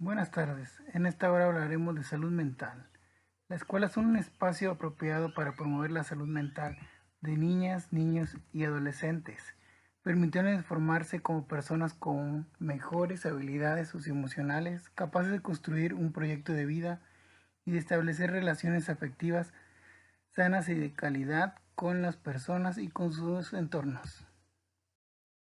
Buenas tardes. En esta hora hablaremos de salud mental. La escuela es un espacio apropiado para promover la salud mental de niñas, niños y adolescentes, permitiéndoles formarse como personas con mejores habilidades socioemocionales, capaces de construir un proyecto de vida y de establecer relaciones afectivas sanas y de calidad con las personas y con sus entornos.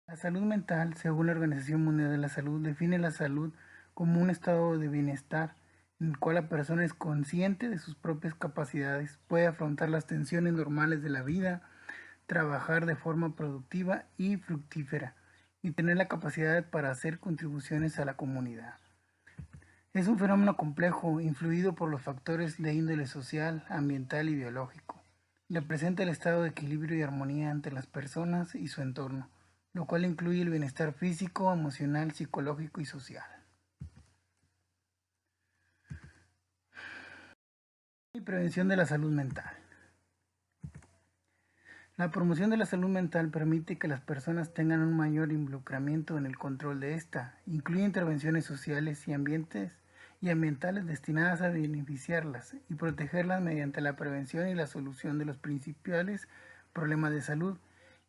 La salud mental, según la Organización Mundial de la Salud, define la salud como un estado de bienestar en el cual la persona es consciente de sus propias capacidades, puede afrontar las tensiones normales de la vida, trabajar de forma productiva y fructífera y tener la capacidad para hacer contribuciones a la comunidad. Es un fenómeno complejo, influido por los factores de índole social, ambiental y biológico. Representa el estado de equilibrio y armonía entre las personas y su entorno, lo cual incluye el bienestar físico, emocional, psicológico y social. Y prevención de la salud mental. La promoción de la salud mental permite que las personas tengan un mayor involucramiento en el control de esta. Incluye intervenciones sociales y ambientales destinadas a beneficiarlas y protegerlas mediante la prevención y la solución de los principales problemas de salud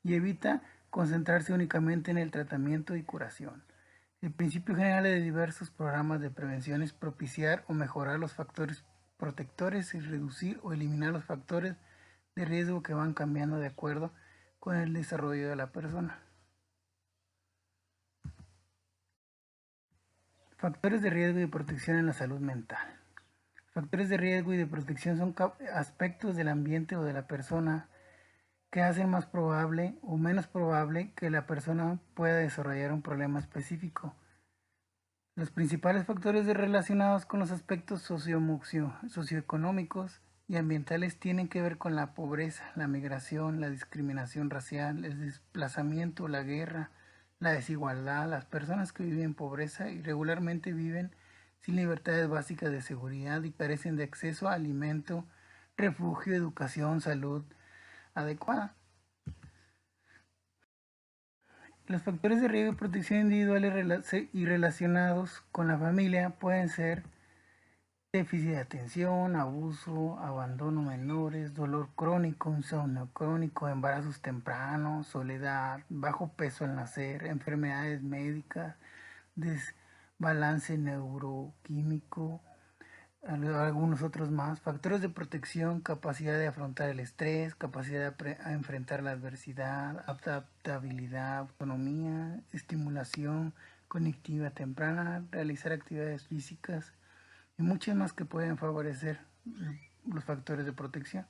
y evita concentrarse únicamente en el tratamiento y curación. El principio general de diversos programas de prevención es propiciar o mejorar los factores protectores y reducir o eliminar los factores de riesgo que van cambiando de acuerdo con el desarrollo de la persona. Factores de riesgo y de protección en la salud mental. Factores de riesgo y de protección son aspectos del ambiente o de la persona que hacen más probable o menos probable que la persona pueda desarrollar un problema específico. Los principales factores relacionados con los aspectos socioeconómicos y ambientales tienen que ver con la pobreza, la migración, la discriminación racial, el desplazamiento, la guerra, la desigualdad. Las personas que viven en pobreza irregularmente viven sin libertades básicas de seguridad y carecen de acceso a alimento, refugio, educación, salud adecuada. Los factores de riesgo y protección individuales y relacionados con la familia pueden ser déficit de atención, abuso, abandono menores, dolor crónico, insomnio crónico, embarazos tempranos, soledad, bajo peso al nacer, enfermedades médicas, desbalance neuroquímico, algunos otros más. Factores de protección, capacidad de afrontar el estrés, capacidad de enfrentar la adversidad, adaptabilidad, autonomía, estimulación cognitiva temprana, realizar actividades físicas y muchas más que pueden favorecer los factores de protección.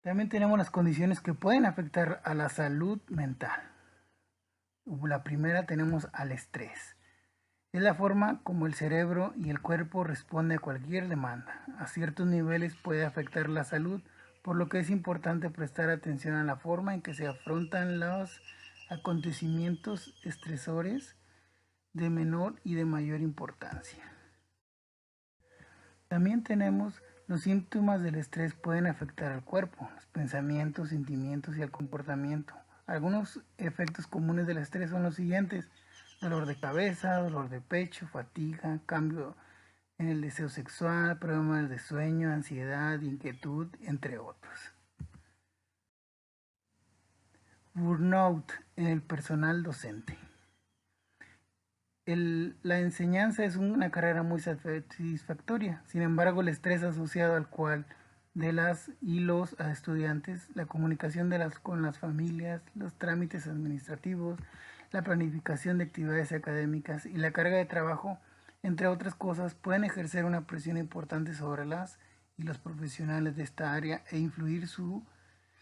También tenemos las condiciones que pueden afectar a la salud mental. La primera tenemos al estrés. Es la forma como el cerebro y el cuerpo responden a cualquier demanda. A ciertos niveles puede afectar la salud, por lo que es importante prestar atención a la forma en que se afrontan los acontecimientos estresores de menor y de mayor importancia. También tenemos los síntomas del estrés pueden afectar al cuerpo, los pensamientos, sentimientos y el comportamiento. Algunos efectos comunes del estrés son los siguientes: dolor de cabeza, dolor de pecho, fatiga, cambio en el deseo sexual, problemas de sueño, ansiedad, inquietud, entre otros. Burnout en el personal docente. La enseñanza es una carrera muy satisfactoria. Sin embargo, el estrés asociado al cual de las y los estudiantes, la comunicación con las familias, los trámites administrativos, la planificación de actividades académicas y la carga de trabajo, entre otras cosas, pueden ejercer una presión importante sobre las y los profesionales de esta área e influir su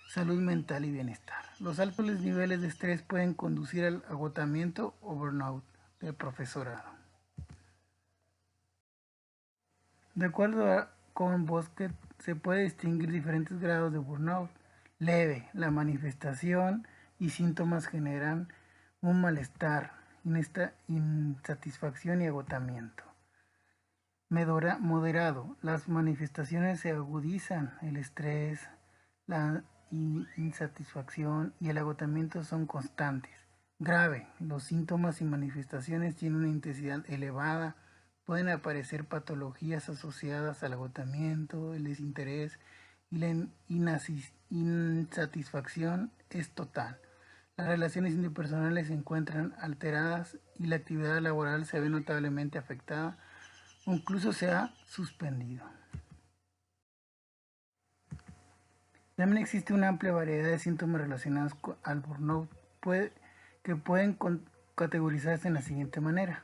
salud mental y bienestar. Los altos niveles de estrés pueden conducir al agotamiento o burnout del profesorado. De acuerdo con Bosquet, se puede distinguir diferentes grados de burnout. Leve, la manifestación y síntomas generan un malestar, insatisfacción y agotamiento. Moderado, las manifestaciones se agudizan, el estrés, la insatisfacción y el agotamiento son constantes. grave. Los síntomas y manifestaciones tienen una intensidad elevada. Pueden aparecer patologías asociadas al agotamiento, el desinterés y la insatisfacción es total. Las relaciones interpersonales se encuentran alteradas y la actividad laboral se ve notablemente afectada o incluso se ha suspendido. También existe una amplia variedad de síntomas relacionados al burnout que pueden categorizarse en la siguiente manera.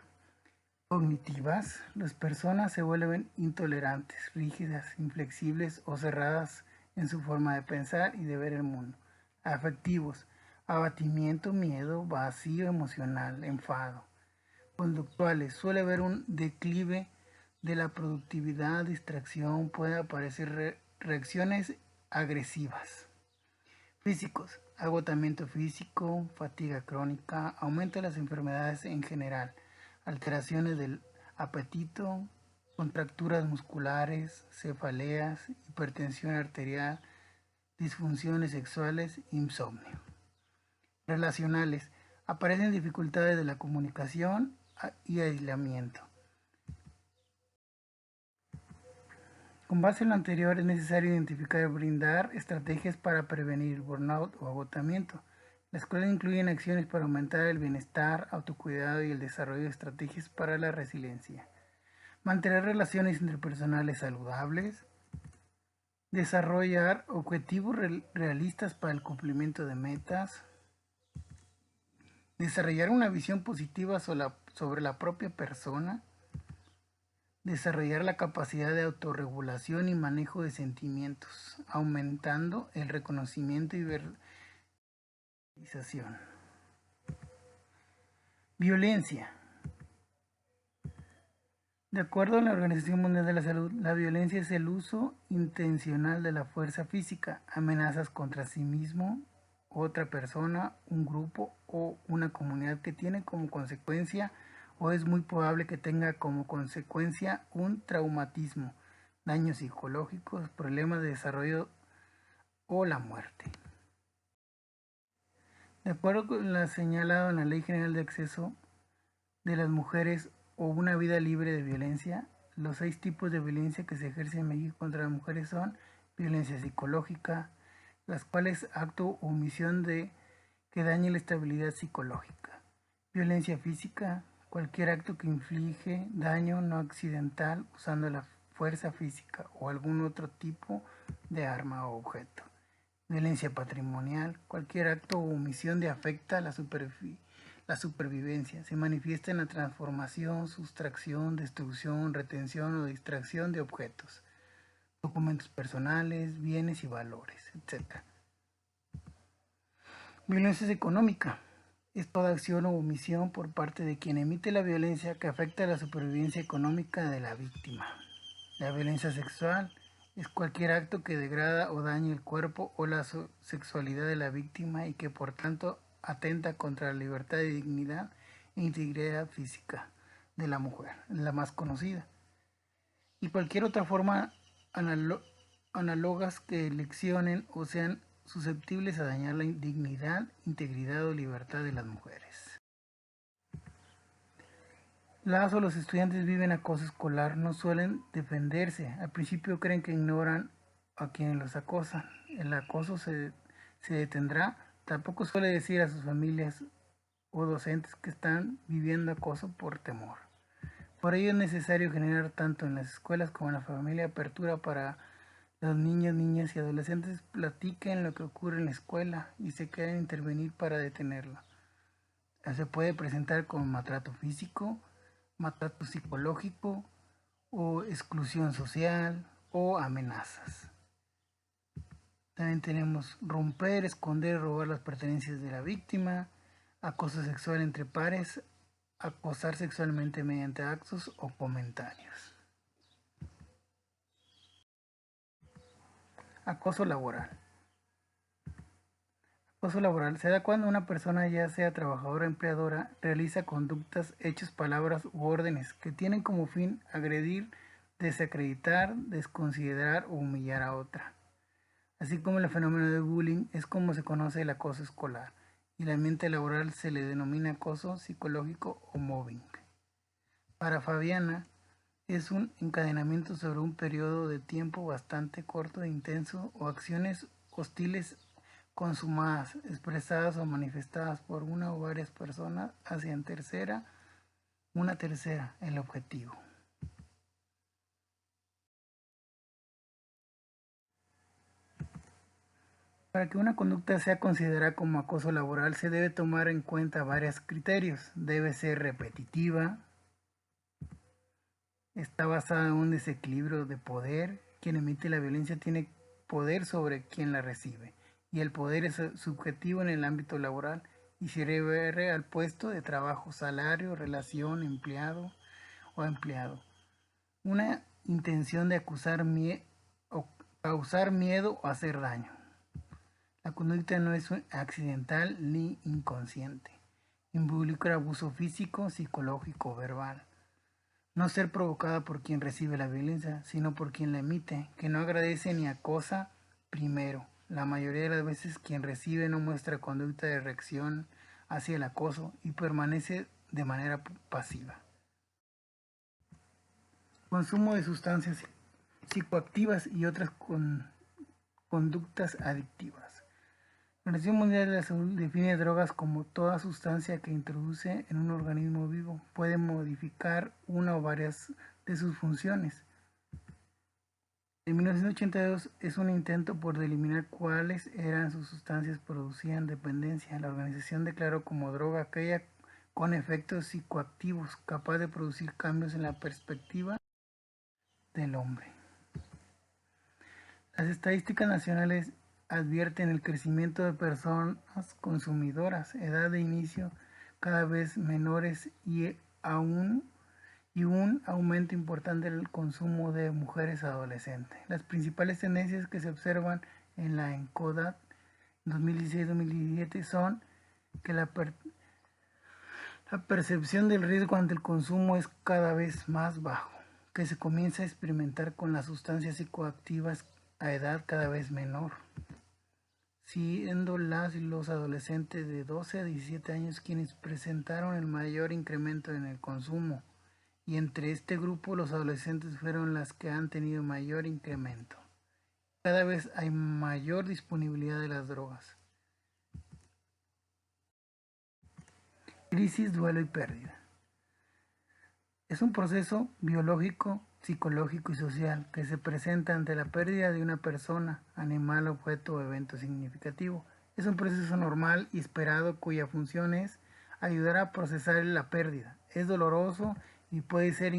Cognitivas, las personas se vuelven intolerantes, rígidas, inflexibles o cerradas en su forma de pensar y de ver el mundo. Afectivos, abatimiento, miedo, vacío emocional, enfado. Conductuales, suele haber un declive de la productividad, distracción, pueden aparecer reacciones agresivas. Físicos, agotamiento físico, fatiga crónica, aumento de las enfermedades en general, alteraciones del apetito, contracturas musculares, cefaleas, hipertensión arterial, disfunciones sexuales, insomnio. Relacionales, aparecen dificultades de la comunicación y aislamiento. Con base en lo anterior, es necesario identificar y brindar estrategias para prevenir burnout o agotamiento. La escuela incluye acciones para aumentar el bienestar, autocuidado y el desarrollo de estrategias para la resiliencia. Mantener relaciones interpersonales saludables. Desarrollar objetivos realistas para el cumplimiento de metas. Desarrollar una visión positiva sobre la propia persona. Desarrollar la capacidad de autorregulación y manejo de sentimientos, aumentando el reconocimiento y verbalización. Violencia. De acuerdo a la Organización Mundial de la Salud, la violencia es el uso intencional de la fuerza física, amenazas contra sí mismo, otra persona, un grupo o una comunidad que tiene como consecuencia o es muy probable que tenga como consecuencia un traumatismo, daños psicológicos, problemas de desarrollo o la muerte. De acuerdo con lo señalado en la Ley General de Acceso de las Mujeres o una vida libre de violencia, los 6 tipos de violencia que se ejercen en México contra las mujeres son violencia psicológica, las cuales acto o omisión de que dañe la estabilidad psicológica. Violencia física, cualquier acto que inflige daño no accidental usando la fuerza física o algún otro tipo de arma o objeto. Violencia patrimonial, cualquier acto o omisión que afecta la supervivencia. Se manifiesta en la transformación, sustracción, destrucción, retención o distracción de objetos, documentos personales, bienes y valores, etc. Violencia económica. Es toda acción o omisión por parte de quien emite la violencia que afecta la supervivencia económica de la víctima. La violencia sexual es cualquier acto que degrada o dañe el cuerpo o la sexualidad de la víctima y que por tanto atenta contra la libertad y dignidad e integridad física de la mujer, la más conocida. Y cualquier otra forma análogas que leccionen o sean susceptibles a dañar la dignidad, integridad o libertad de las mujeres. Las o los estudiantes viven acoso escolar, no suelen defenderse. Al principio creen que ignoran a quienes los acosan. El acoso se detendrá. Tampoco suele decir a sus familias o docentes que están viviendo acoso por temor. Por ello es necesario generar tanto en las escuelas como en la familia apertura para los niños, niñas y adolescentes platiquen lo que ocurre en la escuela y se quieran intervenir para detenerlo. Se puede presentar como maltrato físico, maltrato psicológico o exclusión social o amenazas. También tenemos romper, esconder, robar las pertenencias de la víctima, acoso sexual entre pares, acosar sexualmente mediante actos o comentarios. Acoso laboral. Acoso laboral se da cuando una persona, ya sea trabajadora o empleadora, realiza conductas, hechos, palabras u órdenes que tienen como fin agredir, desacreditar, desconsiderar o humillar a otra. Así como el fenómeno de bullying es como se conoce el acoso escolar. y el ambiente laboral se le denomina acoso psicológico o mobbing. Para Fabiana, es un encadenamiento sobre un periodo de tiempo bastante corto e intenso o acciones hostiles consumadas, expresadas o manifestadas por una o varias personas hacia una tercera, el objetivo. Para que una conducta sea considerada como acoso laboral se debe tomar en cuenta varios criterios. Debe ser repetitiva, está basada en un desequilibrio de poder, quien emite la violencia tiene poder sobre quien la recibe, y el poder es subjetivo en el ámbito laboral y se refiere al puesto de trabajo, salario, relación, empleado o empleado. Una intención de o causar miedo o hacer daño. La conducta no es accidental ni inconsciente. Involucra abuso físico, psicológico, verbal. No ser provocada por quien recibe la violencia, sino por quien la emite, que no agradece ni acosa primero. La mayoría de las veces quien recibe no muestra conducta de reacción hacia el acoso y permanece de manera pasiva. Consumo de sustancias psicoactivas y otras conductas adictivas. La Organización Mundial de la Salud define drogas como toda sustancia que introduce en un organismo vivo puede modificar una o varias de sus funciones. En 1982 es un intento por delimitar cuáles eran sus sustancias que producían dependencia. La organización declaró como droga aquella con efectos psicoactivos capaz de producir cambios en la perspectiva del hombre. Las estadísticas nacionales advierten el crecimiento de personas consumidoras, edad de inicio cada vez menores y un aumento importante del consumo de mujeres adolescentes. Las principales tendencias que se observan en la ENCODAT 2016-2017 son que la percepción del riesgo ante el consumo es cada vez más bajo, que se comienza a experimentar con las sustancias psicoactivas a edad cada vez menor, siendo las y los adolescentes de 12 a 17 años quienes presentaron el mayor incremento en el consumo, y entre este grupo los adolescentes fueron las que han tenido mayor incremento. Cada vez hay mayor disponibilidad de las drogas. Crisis, duelo y pérdida. Es un proceso biológico, psicológico y social que se presenta ante la pérdida de una persona, animal, objeto o evento significativo. Es un proceso normal y esperado cuya función es ayudar a procesar la pérdida. Es doloroso y puede ser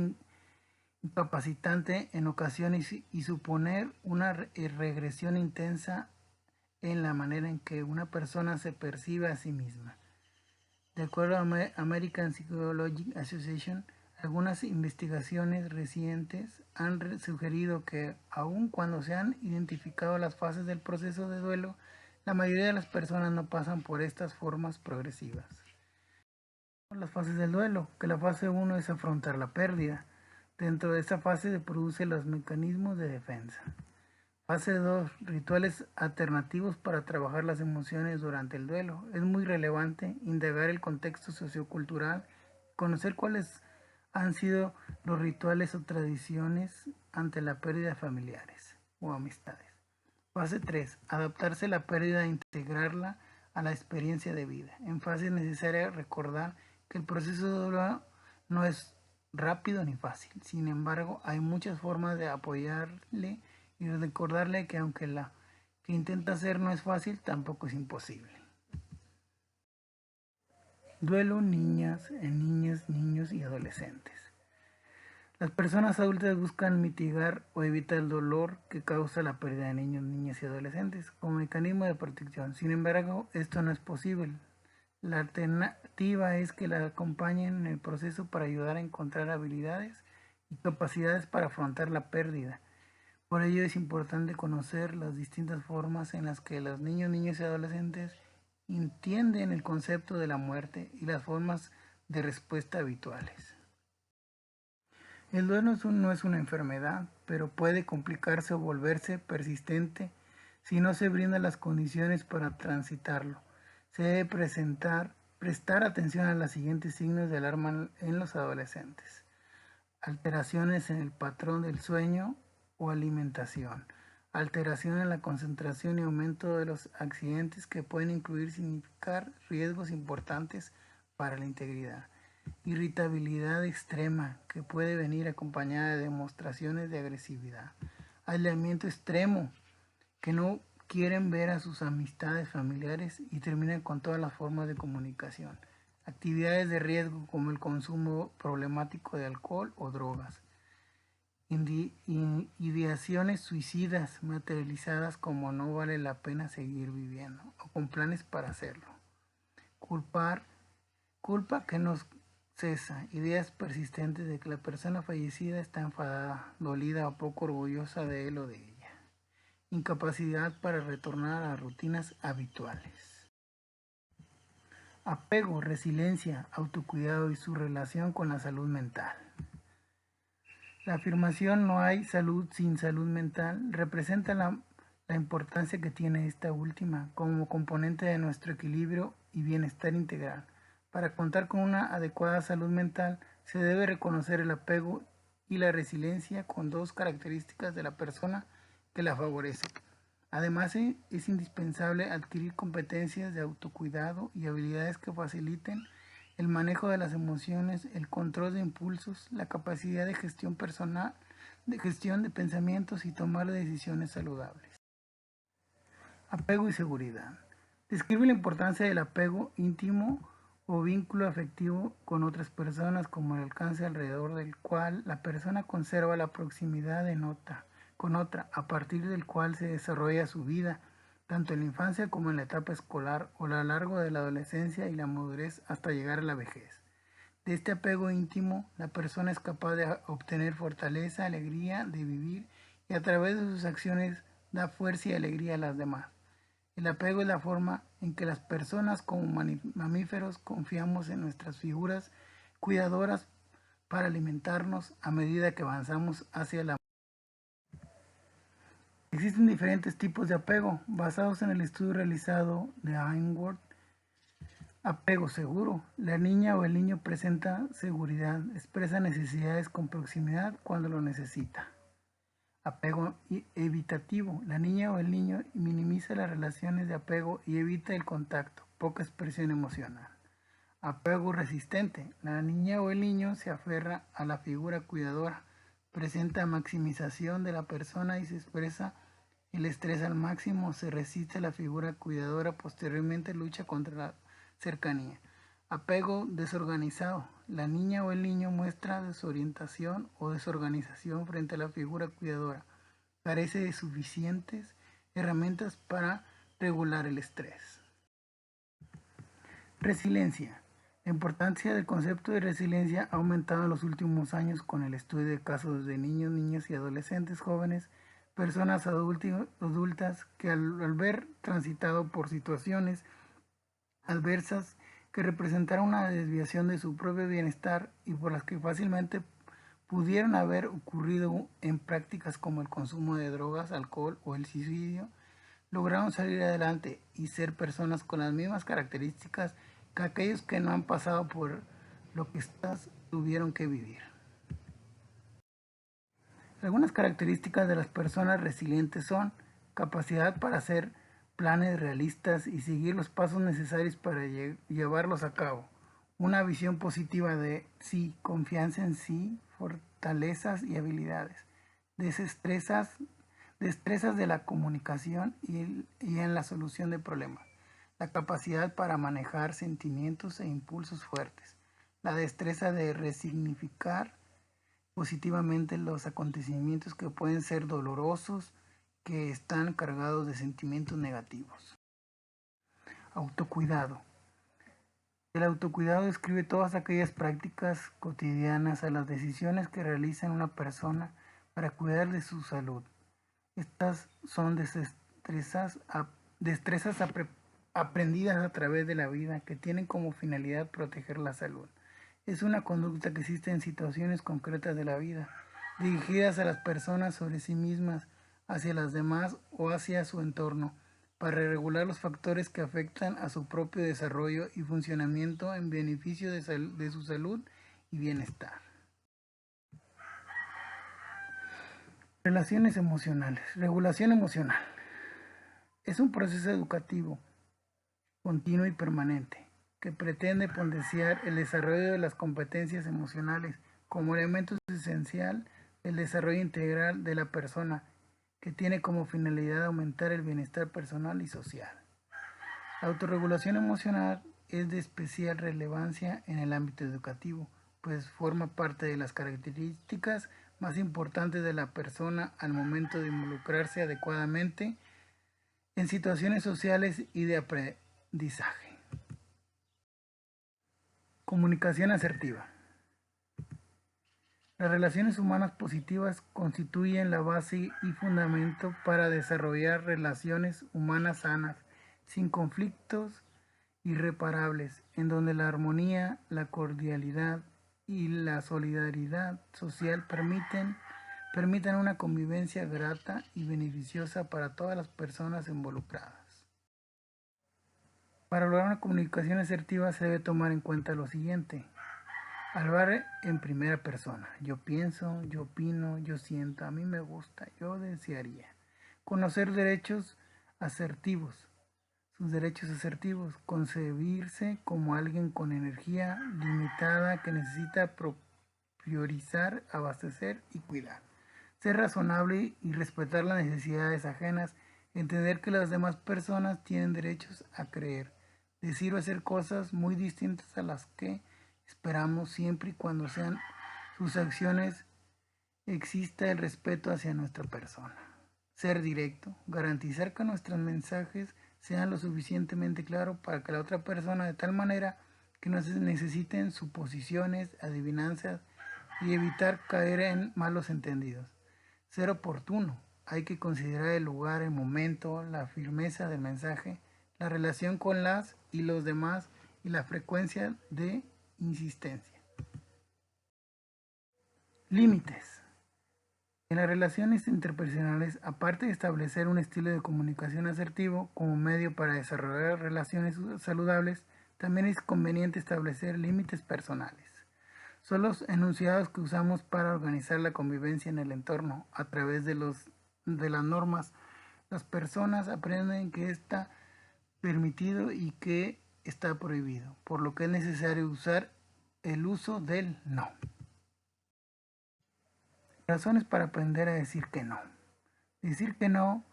incapacitante en ocasiones y suponer una regresión intensa en la manera en que una persona se percibe a sí misma. De acuerdo a American Psychological Association, algunas investigaciones recientes han sugerido que, aun cuando se han identificado las fases del proceso de duelo, la mayoría de las personas no pasan por estas formas progresivas. Las fases del duelo, que la fase 1 es afrontar la pérdida. Dentro de esta fase se producen los mecanismos de defensa. Fase 2. Rituales alternativos para trabajar las emociones durante el duelo. Es muy relevante indagar el contexto sociocultural, conocer cuáles han sido los rituales o tradiciones ante la pérdida de familiares o amistades. Fase 3. Adaptarse a la pérdida e integrarla a la experiencia de vida. En fase es necesario recordar que el proceso de duelo no es rápido ni fácil. Sin embargo, hay muchas formas de apoyarle y recordarle que aunque la que intenta hacer no es fácil, tampoco es imposible. Duelo niñas, niños y adolescentes. Las personas adultas buscan mitigar o evitar el dolor que causa la pérdida de niños, niñas y adolescentes como mecanismo de protección. Sin embargo, esto no es posible. La alternativa es que la acompañen en el proceso para ayudar a encontrar habilidades y capacidades para afrontar la pérdida. Por ello es importante conocer las distintas formas en las que los niños, niñas y adolescentes entienden el concepto de la muerte y las formas de respuesta habituales. El duelo no es una enfermedad, pero puede complicarse o volverse persistente si no se brindan las condiciones para transitarlo. Se debe prestar atención a los siguientes signos de alarma en los adolescentes: alteraciones en el patrón del sueño o alimentación, alteración en la concentración y aumento de los accidentes que pueden incluir significar riesgos importantes para la integridad, irritabilidad extrema que puede venir acompañada de demostraciones de agresividad, aislamiento extremo que no quieren ver a sus amistades familiares y terminan con todas las formas de comunicación, actividades de riesgo como el consumo problemático de alcohol o drogas, ideaciones suicidas materializadas como no vale la pena seguir viviendo o con planes para hacerlo, culpa que no cesa, ideas persistentes de que la persona fallecida está enfadada, dolida o poco orgullosa de él o de ella, incapacidad para retornar a rutinas habituales. Apego, resiliencia, autocuidado y su relación con la salud mental. La afirmación "no hay salud sin salud mental" representa la importancia que tiene esta última como componente de nuestro equilibrio y bienestar integral. Para contar con una adecuada salud mental, se debe reconocer el apego y la resiliencia con dos características de la persona que la favorecen. Además, es indispensable adquirir competencias de autocuidado y habilidades que faciliten el manejo de las emociones, el control de impulsos, la capacidad de gestión personal, de gestión de pensamientos y tomar decisiones saludables. Apego y seguridad. Describe la importancia del apego íntimo o vínculo afectivo con otras personas como el alcance alrededor del cual la persona conserva la proximidad con otra, a partir del cual se desarrolla su vida, tanto en la infancia como en la etapa escolar o a lo largo de la adolescencia y la madurez hasta llegar a la vejez. De este apego íntimo, la persona es capaz de obtener fortaleza, alegría de vivir y a través de sus acciones da fuerza y alegría a las demás. El apego es la forma en que las personas como mamíferos confiamos en nuestras figuras cuidadoras para alimentarnos a medida que avanzamos hacia la... Existen diferentes tipos de apego basados en el estudio realizado de Einworth. Apego seguro. La niña o el niño presenta seguridad, expresa necesidades con proximidad cuando lo necesita. Apego evitativo. La niña o el niño minimiza las relaciones de apego y evita el contacto, poca expresión emocional. Apego resistente. La niña o el niño se aferra a la figura cuidadora, presenta maximización de la persona y se expresa el estrés al máximo, se resiste a la figura cuidadora, posteriormente lucha contra la cercanía. Apego desorganizado. La niña o el niño muestra desorientación o desorganización frente a la figura cuidadora. Carece de suficientes herramientas para regular el estrés. Resiliencia. La importancia del concepto de resiliencia ha aumentado en los últimos años con el estudio de casos de niños, niñas y adolescentes jóvenes, personas adultas que al ver transitado por situaciones adversas que representaron una desviación de su propio bienestar y por las que fácilmente pudieron haber ocurrido en prácticas como el consumo de drogas, alcohol o el suicidio, lograron salir adelante y ser personas con las mismas características que aquellos que no han pasado por lo que estas tuvieron que vivir. Algunas características de las personas resilientes son capacidad para hacer planes realistas y seguir los pasos necesarios para llevarlos a cabo, una visión positiva de sí, confianza en sí, fortalezas y habilidades, destrezas de la comunicación y en la solución de problemas, la capacidad para manejar sentimientos e impulsos fuertes, la destreza de resignificar positivamente los acontecimientos que pueden ser dolorosos, que están cargados de sentimientos negativos. Autocuidado. El autocuidado describe todas aquellas prácticas cotidianas a las decisiones que realiza una persona para cuidar de su salud. Estas son destrezas aprendidas a través de la vida que tienen como finalidad proteger la salud. Es una conducta que existe en situaciones concretas de la vida, dirigidas a las personas sobre sí mismas, hacia las demás o hacia su entorno, para regular los factores que afectan a su propio desarrollo y funcionamiento en beneficio de su salud y bienestar. Relaciones emocionales. Regulación emocional. Es un proceso educativo, continuo y permanente, que pretende potenciar el desarrollo de las competencias emocionales como elemento esencial del desarrollo integral de la persona, que tiene como finalidad aumentar el bienestar personal y social. La autorregulación emocional es de especial relevancia en el ámbito educativo, pues forma parte de las características más importantes de la persona al momento de involucrarse adecuadamente en situaciones sociales y de aprendizaje. Comunicación asertiva. Las relaciones humanas positivas constituyen la base y fundamento para desarrollar relaciones humanas sanas, sin conflictos irreparables, en donde la armonía, la cordialidad y la solidaridad social permitan una convivencia grata y beneficiosa para todas las personas involucradas. Para lograr una comunicación asertiva se debe tomar en cuenta lo siguiente. Hablar en primera persona. Yo pienso, yo opino, yo siento, a mí me gusta, yo desearía. Conocer derechos asertivos. Sus derechos asertivos. Concebirse como alguien con energía limitada que necesita priorizar, abastecer y cuidar. Ser razonable y respetar las necesidades ajenas. Entender que las demás personas tienen derechos a creer, decir o hacer cosas muy distintas a las que esperamos siempre y cuando sean sus acciones exista el respeto hacia nuestra persona. Ser directo, garantizar que nuestros mensajes sean lo suficientemente claros para que la otra persona de tal manera que no se necesiten suposiciones, adivinanzas y evitar caer en malos entendidos. Ser oportuno, hay que considerar el lugar, el momento, la firmeza del mensaje, la relación con las y los demás y la frecuencia de insistencia. Límites. En las relaciones interpersonales, aparte de establecer un estilo de comunicación asertivo como medio para desarrollar relaciones saludables, también es conveniente establecer límites personales. Son los enunciados que usamos para organizar la convivencia en el entorno. A través de las normas, las personas aprenden que está permitido y que está prohibido, por lo que es necesario usar el uso del no. Razones para aprender a decir que no. Decir que no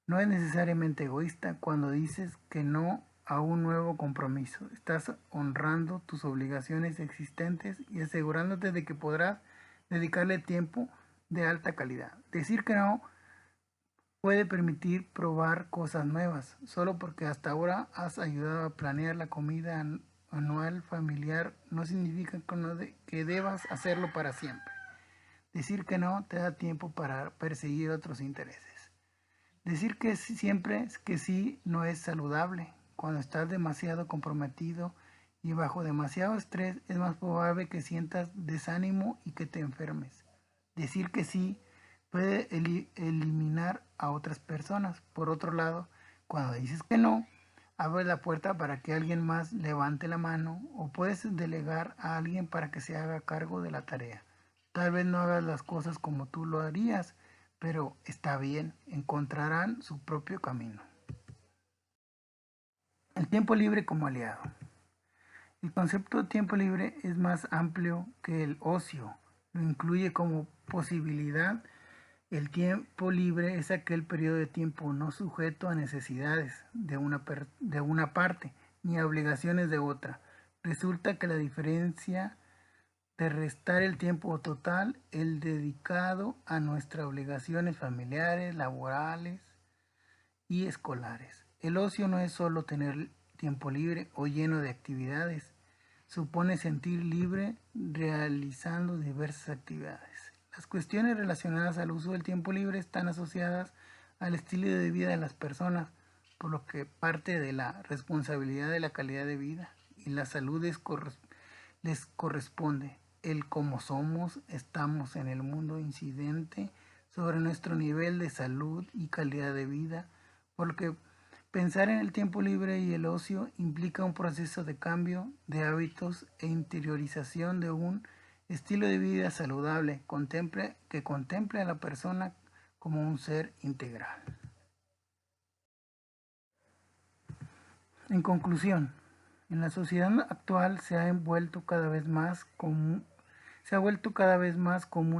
es necesariamente egoísta cuando dices que no a un nuevo compromiso. Estás honrando tus obligaciones existentes y asegurándote de que podrás dedicarle tiempo de alta calidad. Decir que no puede permitir probar cosas nuevas, solo porque hasta ahora has ayudado a planear la comida anual familiar no significa que debas hacerlo para siempre. Decir que no te da tiempo para perseguir otros intereses. Decir que siempre que sí no es saludable. Cuando estás demasiado comprometido y bajo demasiado estrés es más probable que sientas desánimo y que te enfermes. Decir que sí puede eliminar a otras personas. Por otro lado, cuando dices que no, abres la puerta para que alguien más levante la mano o puedes delegar a alguien para que se haga cargo de la tarea. Tal vez no hagas las cosas como tú lo harías, pero está bien, encontrarán su propio camino. El tiempo libre como aliado. El concepto de tiempo libre es más amplio que el ocio. Lo incluye como posibilidad. El tiempo libre es aquel periodo de tiempo no sujeto a necesidades de una parte ni a obligaciones de otra. Resulta que la diferencia de restar el tiempo total, el dedicado a nuestras obligaciones familiares, laborales y escolares. El ocio no es solo tener tiempo libre o lleno de actividades, supone sentir libre realizando diversas actividades. Las cuestiones relacionadas al uso del tiempo libre están asociadas al estilo de vida de las personas, por lo que parte de la responsabilidad de la calidad de vida y la salud les corresponde. El cómo somos, estamos en el mundo incidente sobre nuestro nivel de salud y calidad de vida, porque Pensar en el tiempo libre y el ocio implica un proceso de cambio de hábitos e interiorización de un estilo de vida saludable que contemple a la persona como un ser integral. En conclusión, en la sociedad actual se ha vuelto cada vez más común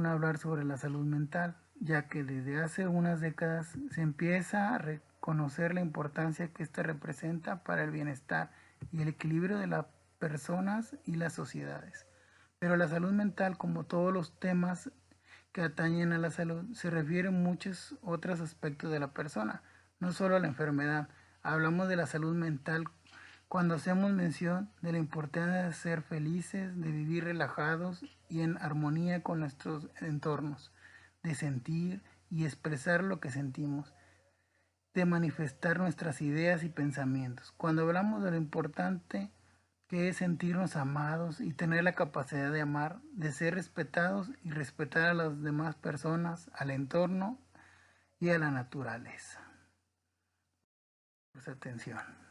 hablar sobre la salud mental, ya que desde hace unas décadas se empieza a reconocer la importancia que ésta representa para el bienestar y el equilibrio de las personas y las sociedades. Pero la salud mental, como todos los temas que atañen a la salud, se refiere a muchos otros aspectos de la persona, no solo a la enfermedad. Hablamos de la salud mental cuando hacemos mención de la importancia de ser felices, de vivir relajados y en armonía con nuestros entornos, de sentir y expresar lo que sentimos, de manifestar nuestras ideas y pensamientos. Cuando hablamos de lo importante que es sentirnos amados y tener la capacidad de amar, de ser respetados y respetar a las demás personas, al entorno y a la naturaleza. Por su atención.